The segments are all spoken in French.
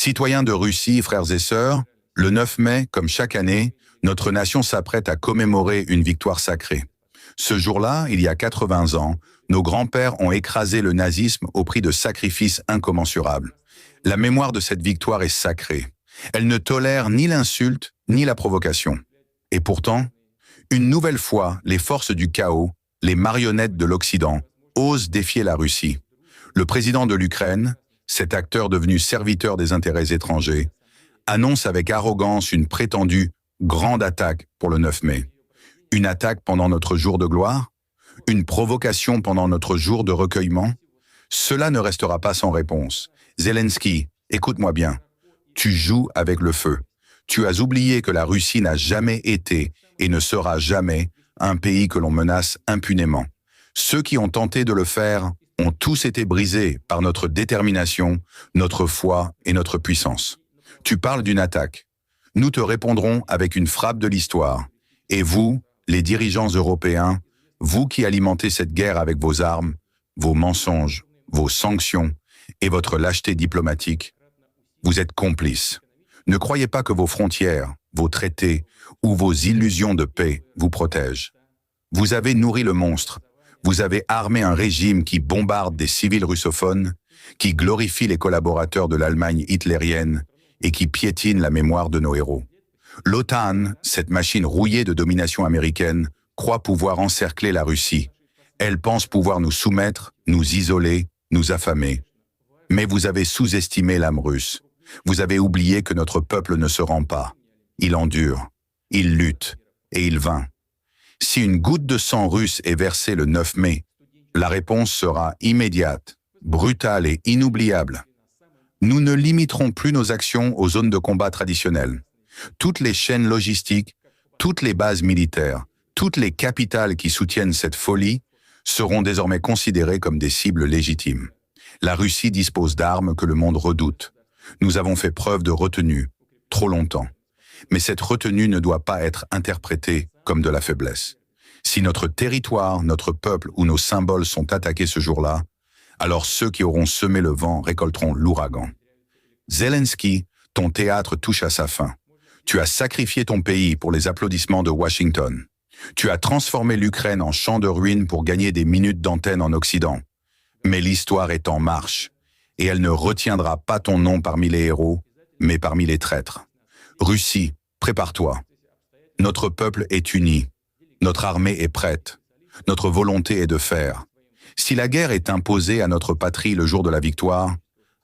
Citoyens de Russie, frères et sœurs, le 9 mai, comme chaque année, notre nation s'apprête à commémorer une victoire sacrée. Ce jour-là, il y a 80 ans, nos grands-pères ont écrasé le nazisme au prix de sacrifices incommensurables. La mémoire de cette victoire est sacrée. Elle ne tolère ni l'insulte, ni la provocation. Et pourtant, une nouvelle fois, les forces du chaos, les marionnettes de l'Occident, osent défier la Russie. Le président de l'Ukraine, cet acteur devenu serviteur des intérêts étrangers, annonce avec arrogance une prétendue grande attaque pour le 9 mai. Une attaque pendant notre jour de gloire? Une provocation pendant notre jour de recueillement? Cela ne restera pas sans réponse. Zelensky, écoute-moi bien. Tu joues avec le feu. Tu as oublié que la Russie n'a jamais été et ne sera jamais un pays que l'on menace impunément. Ceux qui ont tenté de le faire ont tous été brisés par notre détermination, notre foi et notre puissance. Tu parles d'une attaque. Nous te répondrons avec une frappe de l'histoire. Et vous, les dirigeants européens, vous qui alimentez cette guerre avec vos armes, vos mensonges, vos sanctions et votre lâcheté diplomatique, vous êtes complices. Ne croyez pas que vos frontières, vos traités ou vos illusions de paix vous protègent. Vous avez nourri le monstre. Vous avez armé un régime qui bombarde des civils russophones, qui glorifie les collaborateurs de l'Allemagne hitlérienne et qui piétine la mémoire de nos héros. L'OTAN, cette machine rouillée de domination américaine, croit pouvoir encercler la Russie. Elle pense pouvoir nous soumettre, nous isoler, nous affamer. Mais vous avez sous-estimé l'âme russe. Vous avez oublié que notre peuple ne se rend pas. Il endure, il lutte et il vainc. Si une goutte de sang russe est versée le 9 mai, la réponse sera immédiate, brutale et inoubliable. Nous ne limiterons plus nos actions aux zones de combat traditionnelles. Toutes les chaînes logistiques, toutes les bases militaires, toutes les capitales qui soutiennent cette folie seront désormais considérées comme des cibles légitimes. La Russie dispose d'armes que le monde redoute. Nous avons fait preuve de retenue, trop longtemps. Mais cette retenue ne doit pas être interprétée comme de la faiblesse. Si notre territoire, notre peuple ou nos symboles sont attaqués ce jour-là, alors ceux qui auront semé le vent récolteront l'ouragan. Zelensky, ton théâtre touche à sa fin. Tu as sacrifié ton pays pour les applaudissements de Washington. Tu as transformé l'Ukraine en champ de ruines pour gagner des minutes d'antenne en Occident. Mais l'histoire est en marche, et elle ne retiendra pas ton nom parmi les héros, mais parmi les traîtres. Russie, prépare-toi. Notre peuple est uni. Notre armée est prête. Notre volonté est de faire. Si la guerre est imposée à notre patrie le jour de la victoire,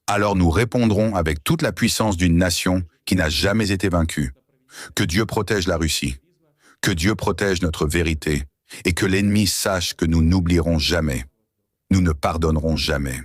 alors nous répondrons avec toute la puissance d'une nation qui n'a jamais été vaincue. Que Dieu protège la Russie. Que Dieu protège notre vérité et que l'ennemi sache que nous n'oublierons jamais. Nous ne pardonnerons jamais.